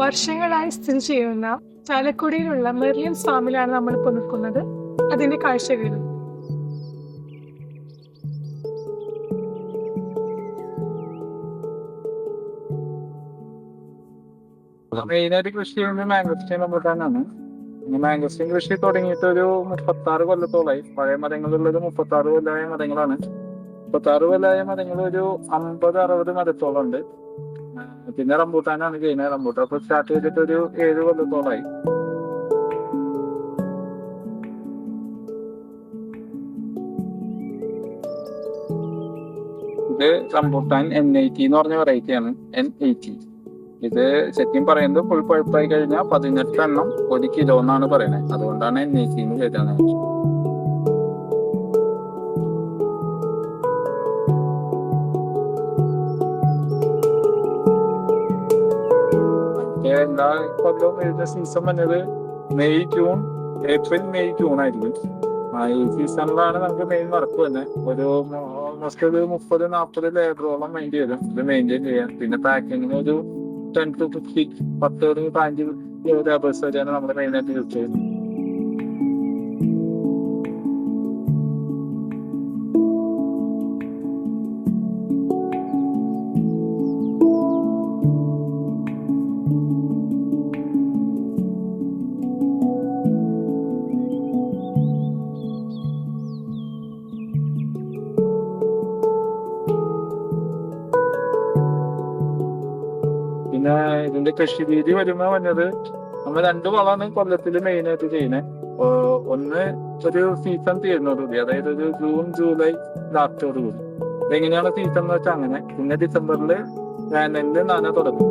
വർഷങ്ങളായി സ്ഥിതി ചെയ്യുന്ന ചാലക്കുടിയിലുള്ള മെർലിൻസ് ഫാമിലാണ് നമ്മളിപ്പോൾ നിൽക്കുന്നത്. അതിന്റെ കാഴ്ചകളിൽ മെയിനായിട്ട് കൃഷി ചെയ്യുന്നത് മാംഗോസ്റ്റീൻ റംബൂട്ടാനാണ്. മാംഗോസ്റ്റീൻ കൃഷി തുടങ്ങിയിട്ട് ഒരു 36 കൊല്ലത്തോളായി. പഴയ മരങ്ങളുള്ളത് 36 കൊല്ലമായ മരങ്ങളാണ്. 36 കൊല്ലമായ മരങ്ങൾ ഒരു 50-60 മരത്തോളം ഉണ്ട്. പിന്നെ റംബൂട്ടാനാണ് ചെയ്യുന്നത്. റംബൂട്ടാൻ ഇപ്പൊ സ്റ്റാർട്ട് ചെയ്തിട്ട് ഒരു 7 കൊല്ലത്തോളായി. ഇത് റംബൂട്ടാൻ N80 എന്ന് പറഞ്ഞ വെറൈറ്റിയാണ്. N80 ഇത് ശരിക്കും പറയുന്നത് ഫുൾ പഴുപ്പായി കഴിഞ്ഞാൽ 18 എണ്ണം 1 കിലോ എന്നാണ് പറയുന്നത്. അതുകൊണ്ടാണ് N80 എന്ന് കേട്ടത്. എല്ലാ കൊല്ലവും വരുന്ന സീസൺ വന്നത് May June April May June ആയിരിക്കും. ഈ സീസണിലാണ് നമുക്ക് മെയിൻ വർക്ക് തന്നെ. ഒരു ഓൾമോസ്റ്റ് ഒരു 30-40 ലേബറോളം മെയിൻറ്റെയിൻ ചെയ്യും ഇത് മെയിൻറ്റെയിൻ ചെയ്യാൻ. പിന്നെ പാക്കിങ്ങിന് ഒരു 10 to 50 10-15 ലേബേഴ്സ് വരെയാണ് നമ്മൾ മെയിനായിട്ട് യൂസ് ചെയ്യുന്നത്. പിന്നെ ഇതിന്റെ കൃഷി രീതി വരുമ്പോ വന്നത് നമ്മൾ 2 വളമാണ് കൊല്ലത്തില് മെയിനായിട്ട് ചെയ്യുന്നത്. ഒന്ന് ഒരു സീസൺ തീരുന്നതോടുകൂടി, അതായത് ഒരു ജൂൺ ജൂലൈ ലാസ്റ്റോട് കൂടി. ഇതെങ്ങനെയാണ് സീസൺ എന്ന് വെച്ചാൽ അങ്ങനെ. പിന്നെ ഡിസംബറിൽ വേനലില് നന തുടങ്ങും.